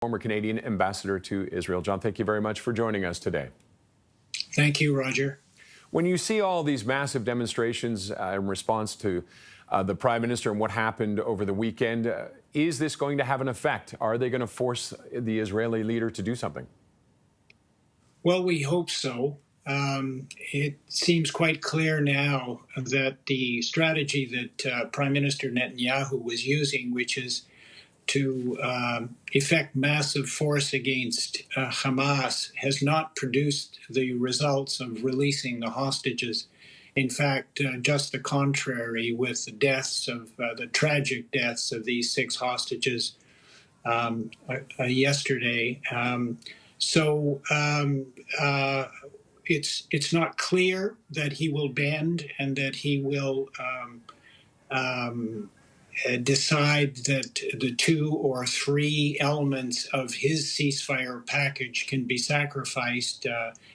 Former Canadian ambassador to Israel. John, thank you very much for joining us today. Thank you, Roger. When you see all these massive demonstrations in response to the Prime Minister and what happened over the weekend, is this going to have an effect? Are they going to force the Israeli leader to do something? Well, we hope so. It seems quite clear now that the strategy that Prime Minister Netanyahu was using, which is to effect massive force against Hamas, has not produced the results of releasing the hostages. In fact, just the contrary, with the deaths of the tragic deaths of these 6 hostages yesterday. It's not clear that he will bend and that he will decide that the 2 or 3 elements of his ceasefire package can be sacrificed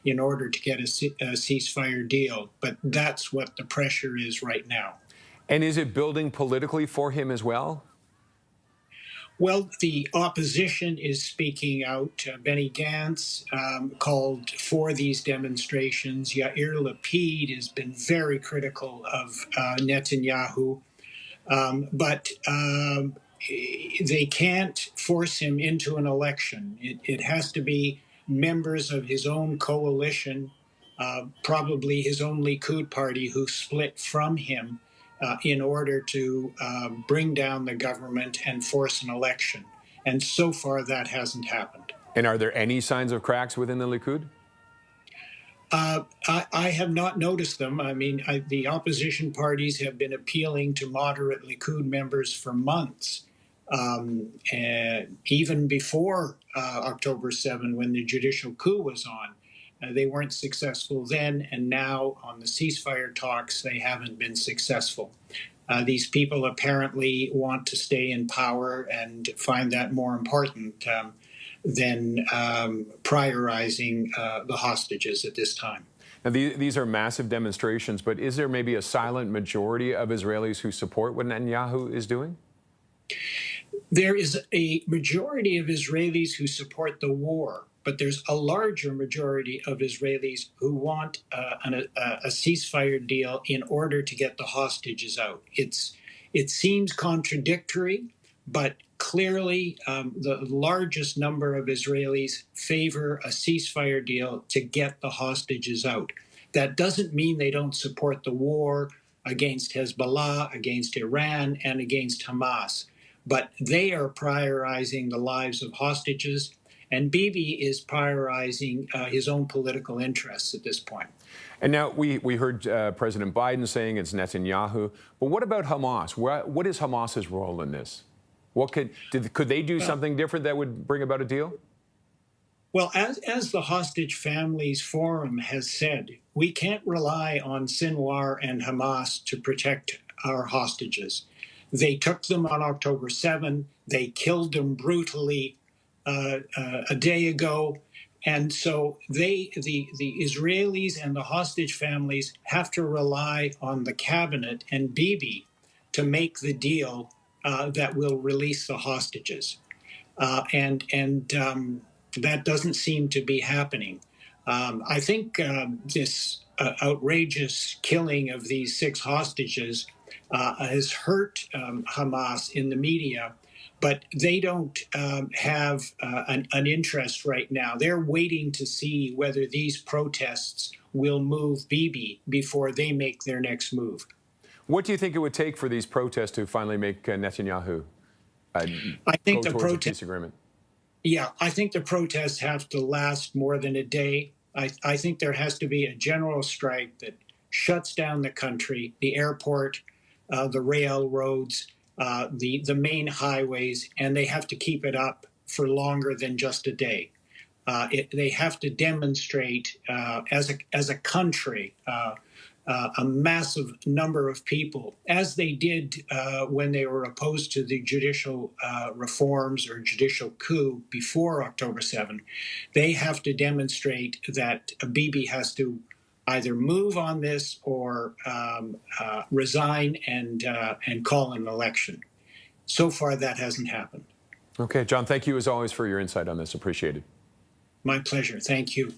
in order to get a ceasefire deal. But that's what the pressure is right now. And is it building politically for him as well? Well, the opposition is speaking out. Benny Gantz called for these demonstrations. Yair Lapid has been very critical of Netanyahu. But they can't force him into an election. It has to be members of his own coalition, probably his own Likud party, who split from him in order to bring down the government and force an election. And so far, that hasn't happened. And are there any signs of cracks within the Likud? I have not noticed them. I mean, the opposition parties have been appealing to moderate Likud members for months, and even before October 7, when the judicial coup was on. They weren't successful then, and now on the ceasefire talks, they haven't been successful. These people apparently want to stay in power and find that more important than prioritizing the hostages at this time. Now, these are massive demonstrations, but is there maybe a silent majority of Israelis who support what Netanyahu is doing? There is a majority of Israelis who support the war, but there's a larger majority of Israelis who want a ceasefire deal in order to get the hostages out. It seems contradictory, but clearly, the largest number of Israelis favor a ceasefire deal to get the hostages out. That doesn't mean they don't support the war against Hezbollah, against Iran, and against Hamas. But they are prioritizing the lives of hostages, and Bibi is prioritizing his own political interests at this point. And now we heard President Biden saying it's Netanyahu. But what about Hamas? What is Hamas's role in this? Could they do something different that would bring about a deal? Well, as the Hostage Families Forum has said, we can't rely on Sinwar and Hamas to protect our hostages. They took them on October 7. They killed them brutally a day ago. And so the Israelis and the hostage families have to rely on the cabinet and Bibi to make the deal that will release the hostages. And that doesn't seem to be happening. I think this outrageous killing of these 6 hostages has hurt Hamas in the media, but they don't have an interest right now. They're waiting to see whether these protests will move Bibi before they make their next move. What do you think it would take for these protests to finally make Netanyahu I think go the towards a peace agreement? Yeah, I think the protests have to last more than a day. I think there has to be a general strike that shuts down the country, the airport, the railroads, the main highways, and they have to keep it up for longer than just a day. They have to demonstrate as a country a massive number of people, as they did when they were opposed to the judicial reforms or judicial coup before October 7. They have to demonstrate that Bibi has to either move on this or resign and call an election. So far, that hasn't happened. Okay, John, thank you as always for your insight on this. Appreciate it. My pleasure. Thank you.